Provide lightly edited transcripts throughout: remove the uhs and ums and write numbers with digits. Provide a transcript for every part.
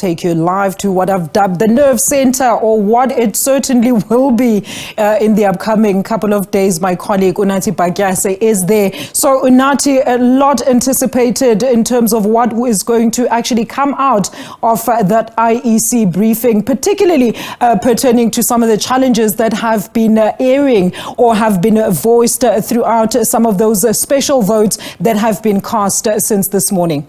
take you live to what I've dubbed the nerve center, or what it certainly will be in the upcoming couple of days. My colleague Unathi Bagyase is there. So Unathi, a lot anticipated in terms of what is going to actually come out of that IEC briefing, particularly pertaining to some of the challenges that have been airing or have been voiced throughout some of those special votes that have been cast since this morning.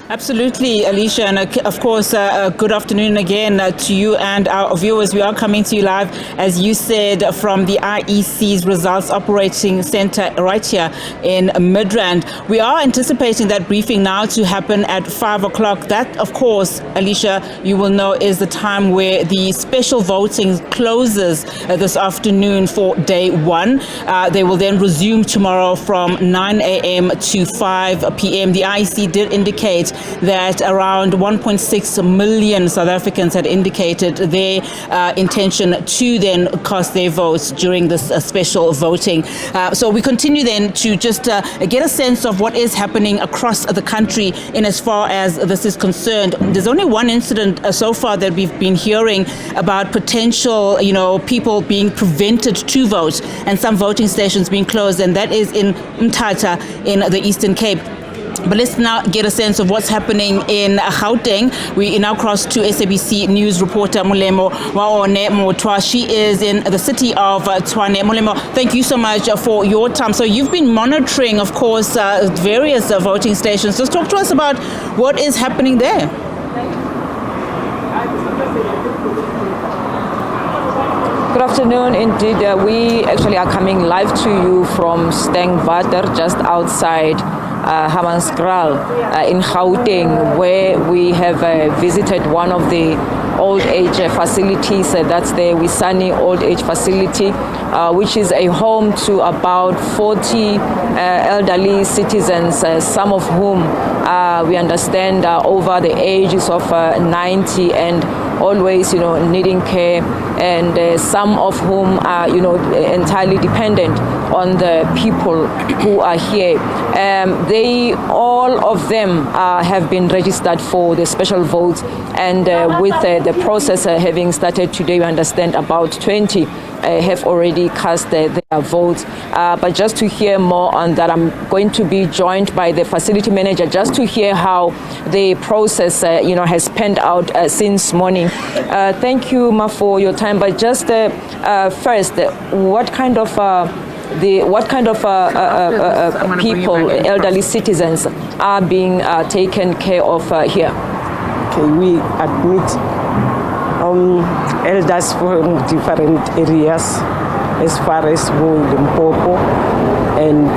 Absolutely, Alicia, and of course, good afternoon again to you and our viewers. We are coming to you live, as you said, from the IEC's Results Operating Centre right here in Midrand. We are anticipating that briefing now to happen at 5 o'clock. That, of course, Alicia, you will know, is the time where the special voting closes this afternoon for day one. They will then resume tomorrow from 9 a.m. to 5 p.m. The IEC did indicate that around 1.6 million South Africans had indicated their intention to then cast their votes during this special voting. So we continue then to just get a sense of what is happening across the country in as far as this is concerned. There's only one incident so far that we've been hearing about potential, people being prevented to vote and some voting stations being closed, and that is in Mthatha in the Eastern Cape. But let's now get a sense of what's happening in Gauteng. We now cross to SABC News reporter Molemo Mothoa. She is in the City of Tshwane. Molemo, thank you so much for your time. So you've been monitoring, of course, various voting stations. Just talk to us about what is happening there. Good afternoon. Indeed, we actually are coming live to you from Stengwater, just outside Hammanskraal in Gauteng, where we have visited one of the old age facilities. That's the Wisani Old Age Facility, which is a home to about 40 elderly citizens, some of whom we understand are over the ages of 90 and always, needing care, and some of whom are, entirely dependent on the people who are here. All of them have been registered for the special votes, and with the process having started today, we understand about 20 have already cast their votes. But just to hear more on that, I'm going to be joined by the facility manager just to hear how the process, has panned out since morning. Thank you, Ma, for your time. But just first, what kind of people, elderly citizens, are being taken care of here? Okay, we admit elders from different areas, as far as Limpopo, and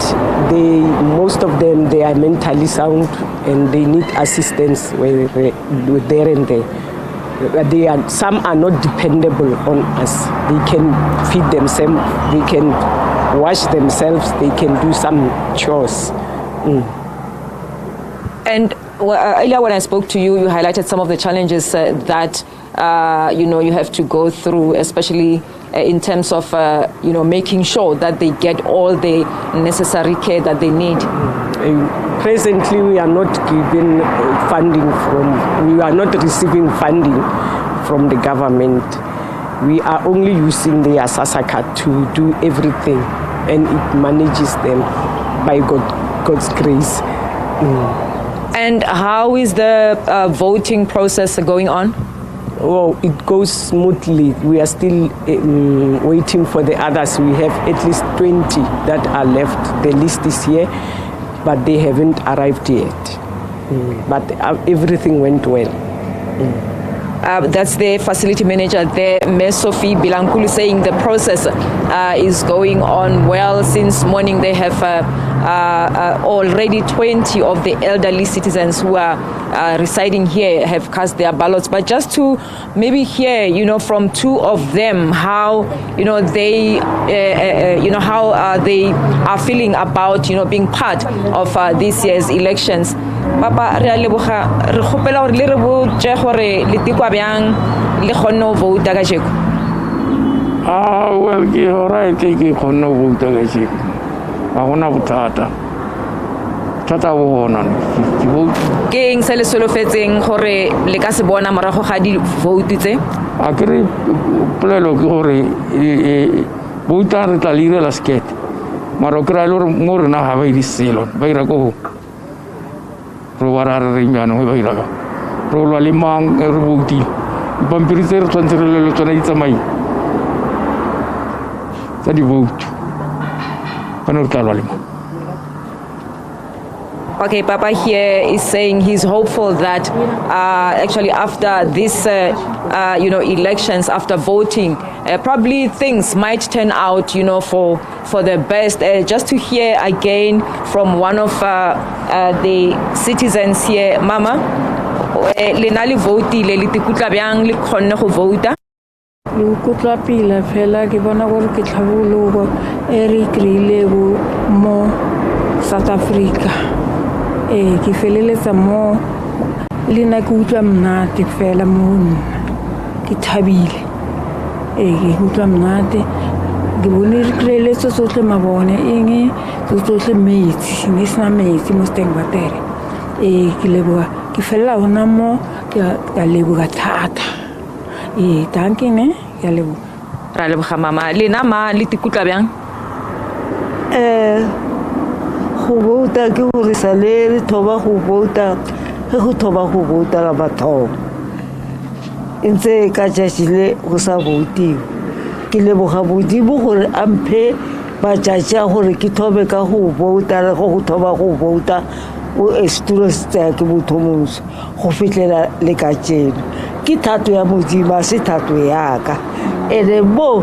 most of them, they are mentally sound and they need assistance where there and there. Some are not dependable on us. They can feed themselves, they can wash themselves, they can do some chores. And earlier when I spoke to you, you highlighted some of the challenges that you have to go through, especially in terms of making sure that they get all the necessary care that they need. Presently, we are not given we are not receiving funding from the government. We are only using the SASSA card to do everything, and it manages them by God's grace. And how is the voting process going on? Oh, it goes smoothly. We are still waiting for the others. We have at least 20 that are left. The list is here, but they haven't arrived yet. But everything went well. That's the facility manager there, Ms. Sophie Bilankulu, saying the process is going on well. Since morning, they have already 20 of the elderly citizens who are residing here have cast their ballots. But just to maybe hear, from two of them, how they how they are feeling about being part of this year's elections. Papa, re a leboga, re kgopela gore le re botse gore le tikwa bjang le kgonne go vouta ka jeko. Well, ke alright ke kgonne go vouta ka jeko. Ga gona bothata. thata o hona ke vote ke eng se le solofetseng gore le ka se bona morago ga di vote tse a ke re polelo ke gore vouta re tla le irela skete mara o kry-a le gore mo rena ga ba iri selo ba ira ko re wa ra re reng jaanong ba ira ka re lwa le mang re voutile dipampiri tse re tshwanetse re le tsona di tsamaile tsa di-vote gane re tla lwa le mang. Okay, Papa here is saying he's hopeful that actually after this, elections, after voting, probably things might turn out, for the best. Just to hear again from one of the citizens here, Mama, le na le votile le tikutla bjang le kgonne go vota? Le ukutla pila fela ke bona gore ke tlhabologo e re kry-ilego mo South Africa. Ke feleletsa mo le nna ke utlwa mnate fela mo ke thabile ke utlwa mnate ke bone re kreeletso tsotlhe mabone eng tsotlhe metsi ne sena metsi mo steng batere ke leboga ke felela gona mo ka leboga thata tanke ne ke leboga ra leboga mama le na ma le tikutla bjang go vouta ke gore sa le re thoba go vouta ge go thoba go vouta ka mathomo ntse ka tšatši le go sa voutiwe ke leboga modimo gore a mphe matšatši a gore ke thobe ka go vouta le go thoba go vouta o setulo se tsaya ke motho montsho go fitlhela le ka tšeno ke thato ya modimo a se thato yaka ene mo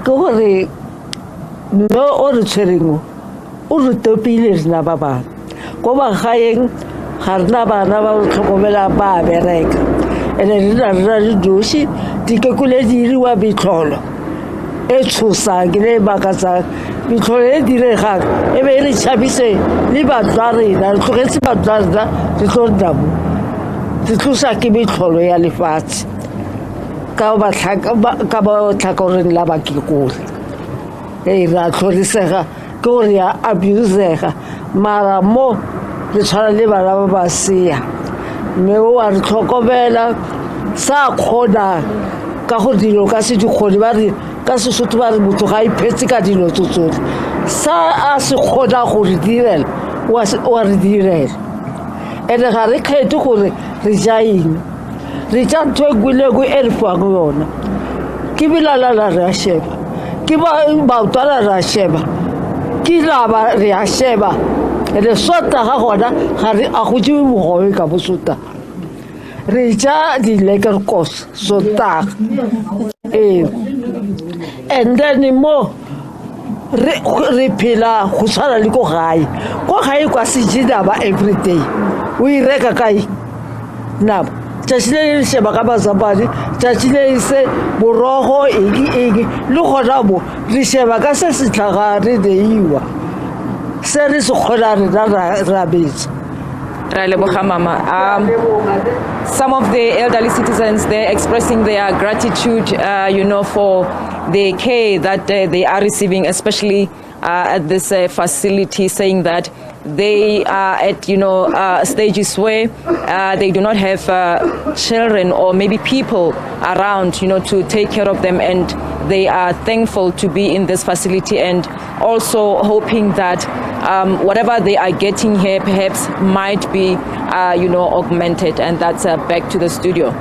ke gore no o re tshwereng o re topile rena ba bana ko magaeng ga rena bana ba re tlhokomela ba bereka ene rena re doši dikekole di iriwa betlholo e tshosang le makatsang betlholo e diregang e be e re tšhabise le batho ba rena re tlogetse batho ba rena re tlo nna mo re tlosa ke betlholo ya lefatshe ka batlhakoreng la bakekole ra tlhorisega ke gore ya abusega mara mo re tshwana le bana ba ba sea mme o a re tlhokomela sa kgonang ka gore dilo ka se dikgone ba re ka sesotho ba re motho ga iphetse ka dilo tsotlhe sa a se kgona go re direla wa re direla ene ga re kgethe gore re ja eng re ja ntho e ngwilego e re fang yona ke belalala re a sheba ke bautwana re a sheba ke laba re a sheba ene sota ga gona ga re a go jewe bogobe ka bosota re ja di-lekerkos sotaga and then mo re phela go tshwana le ko gae kwa sejidaba everyday o e reka kae nabo tšatši le le sheba ka mazapane tšatši le se borogo eng le gona mo re sheba ka se se tlhaga re neiwa se re se kgona rena ra betsa. Some of the elderly citizens, they're expressing their gratitude, for the care that they are receiving, especially at this facility, saying that they are at, stages where they do not have children or maybe people around, to take care of them, and they are thankful to be in this facility and also hoping that whatever they are getting here perhaps might be, augmented. And that's back to the studio.